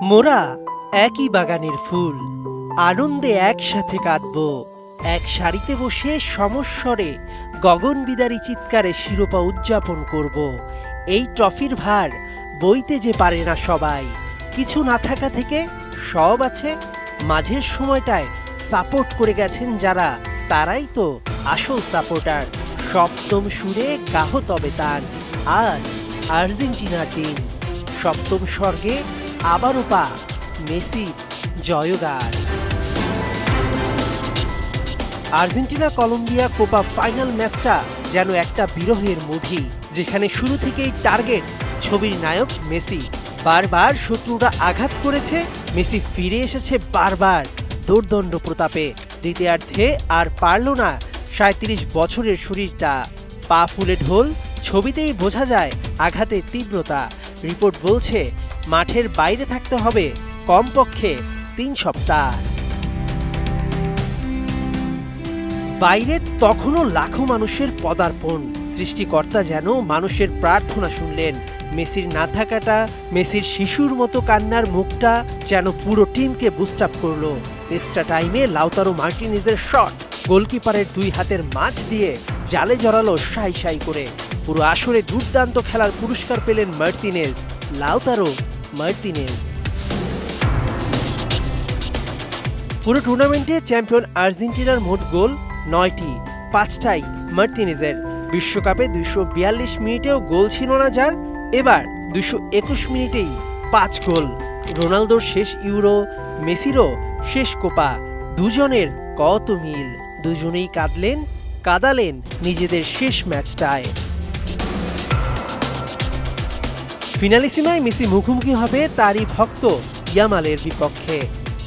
মোরা একই বাগানের ফুল, আনন্দে একসাথে কাঁদবো। এক সারিতে বসে সমস্বরে গগন বিদারী চিৎকারে শিরোপা উদযাপন করব। এই ট্রফির ভার বইতে যে পারে না সবাই। কিছু না থাকা থেকে সব আছে। মাঝের সময়টায় সাপোর্ট করে গেছেন যারা, তারাই তো আসল সাপোর্টার। সপ্তম সুরে গাহ তবে তান। আজ আর্জেন্টিনার দিন। সপ্তম স্বর্গে আবারও পা মেসির জয়গান। আর্জেন্টিনা কলম্বিয়া কোপা ফাইনাল ম্যাচটা যেন একটা বিরহের মুভি, যেখানে শুরু থেকেই টার্গেট ছবির নায়ক মেসি। বারবার শত্রুরা আঘাত করেছে, মেসি ফিরে এসেছে বারবার দুর্দণ্ড প্রতাপে। দ্বিতীয়ার্ধে আর পারল না ৩৭ বছরের শরীরটা। পা ফুলে ঢোল, ছবিতেই বোঝা যায় আঘাতের তীব্রতা। রিপোর্ট বলছে মাঠের বাইরে থাকতে হবে কমপক্ষে ৩ সপ্তাহ। বাইরে তখনও লাখো মানুষের পদার্পণ। সৃষ্টিকর্তা যেন মানুষের প্রার্থনা শুনলেন। মেসির না থাকাটা, মেসির শিশুর মতো কান্নার মুখটা যেন পুরো টিমকে বুস্ট আপ করলো। এক্সট্রা টাইমে লাউতারো মার্টিনেজের শট গোলকিপারের ২ হাতের মাঝ দিয়ে জালে জড়ালো সাই সাই করে। পুরো আসরে দুর্দান্ত খেলার পুরস্কার পেলেন মার্টিনেজ, লাউতারো মার্টিনেজ। পুরো টুর্নামেন্টে চ্যাম্পিয়ন আর্জেন্টিনার মোট গোল ৯টি, ৫টাই মার্টিনেজের। বিশ্বকাপে ২৪২ মিনিটেও গোল ছিল না যার, এবার ২২১ মিনিটেই ৫ গোল। রোনালদোর শেষ ইউরো, মেসিরও শেষ কোপা, দুজনের কত মিল। দুজনেই কাঁদালেন নিজেদের শেষ ম্যাচটায়। ফিনালিসিমায় মেসি মুখোমুখি হবে তারই ভক্ত ইয়ামালের বিপক্ষে।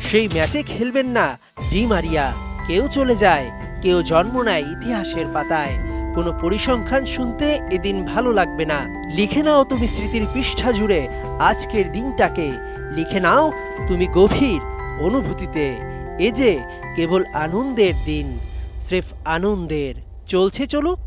সেই ম্যাচে খেলবেন না ডি মারিয়া। কেউ চলে যায়, কেউ জন্ম নেয় ইতিহাসের পাতায়। কোনো পরিসংখ্যান শুনতে এদিন ভালো লাগবে না। লিখে নাও তুমি স্মৃতির পৃষ্ঠা জুড়ে আজকের দিনটাকে। লিখে নাও তুমি গভীর অনুভূতিতে। এ যে কেবল আনন্দের দিন, স্রেফ আনন্দের। চলছে চলুক